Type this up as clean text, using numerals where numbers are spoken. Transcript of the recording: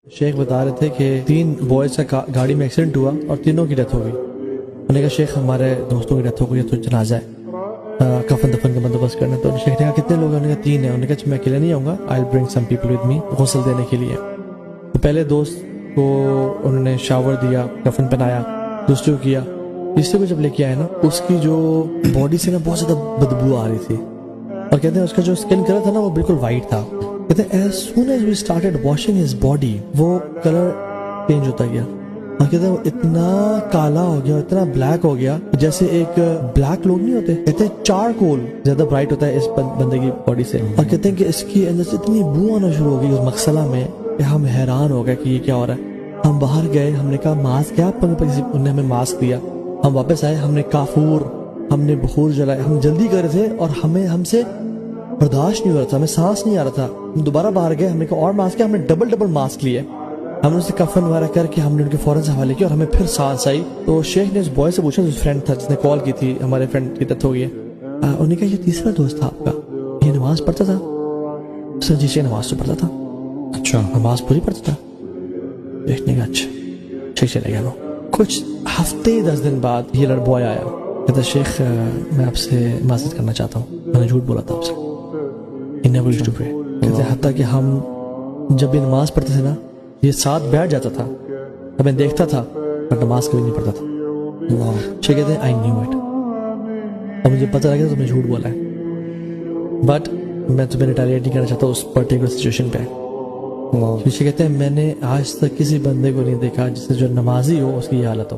شیخ بتا رہے تھے کہ 3 بوائز کا گاڑی میں ایکسیڈنٹ ہوا اور تینوں کی ڈیتھ ہو گئی. انہوں نے کہا شیخ ہمارے دوستوں کی ڈیتھ ہو گئی تو جنازہ ہے, کفن دفن کا بندوبست کرنا. تو شیخ نے کہا کتنے لوگ ہیں؟ انہوں نے کہا 3 ہیں. انہوں نے کہا میں اکیلے نہیں آؤں گا, آئی برنگ سم پیپل ود می غسل دینے کے لیے. تو پہلے دوست کو انہوں نے شاور دیا, کفن پہنایا, دوسرے کو کیا. تیسرے کو جب لے کے آئے نا, اس کی جو باڈی سے نا بہت زیادہ بدبو آ رہی تھی, اور کہتے ہیں اس کا جو اسکن کلر تھا نا وہ بالکل وائٹ تھا. کہتے ہیں as soon as we started washing his body وہ کلر چینج ہوتا گیا, اور کہتے ہیں وہ اتنا کالا ہو گیا, اتنا بلیک ہو گیا جیسے ایک بلیک لوگ نہیں ہوتے, کہتے ہیں چارکول زیادہ برائٹ ہوتا ہے اس بندے کی باڈی سے. اور کہتے ہیں کہ اس کی اندر سے اتنی بو آنا شروع ہو گئی اس مغسلہ میں کہ ہم حیران ہو گئے کہ یہ کیا ہو رہا ہے. ہم باہر گئے, ہم نے کہا ماسک کیا آپ کو, انہوں نے ہمیں ماسک دیا. ہم واپس آئے, ہم نے کافور, ہم نے بخور جلائے, ہم جلدی کر رہے تھے اور ہم سے برداشت نہیں ہو رہا تھا, ہمیں سانس نہیں آ رہا تھا. ہم دوبارہ باہر گئے, ہم نے کہا اور ماسک کیا, ہم نے ڈبل ماسک لیے. ہم نے اسے کفن وغیرہ کر کے ہم نے ان کے فوراً سے حوالے کیا اور ہمیں پھر سانس آئی. تو شیخ نے اس بوائے سے پوچھا, جو فرینڈ تھا جس نے کال کی تھی, ہمارے فرینڈ کی ڈیتھ ہو گئی ہے, انہوں نے کہا یہ تیسرا دوست تھا آپ کا, یہ نماز پڑھتا تھا؟ سر جی سے نماز تو پڑھتا تھا. اچھا نماز پوری پڑھتا تھا؟ دیکھنے کا اچھا شیخ چلے گیا. وہ کچھ ہفتے 10 دن بعد یہ بوائے آیا, کہتا شیخ میں آپ سے معذرت کرنا چاہتا ہوں, میں نے جھوٹ بولا تھا آپ سے. کہتے حتیٰ کہ ہم جب یہ نماز پڑھتے تھے نا, یہ ساتھ بیٹھ جاتا تھا, ہمیں دیکھتا تھا پر نماز کبھی نہیں پڑھتا تھا. شیخ کہتے ہیں آئی نیو اٹ, اب مجھے پتہ لگا تم نے جھوٹ بولا ہے, بٹ میں تمہیں ریٹیلیٹ نہیں کرنا چاہتا اس پرٹیکولر سچویشن پہ. شیخ کہتے ہیں میں نے آج تک کسی بندے کو نہیں دیکھا جس سے جو نمازی ہو اس کی یہ حالت ہو.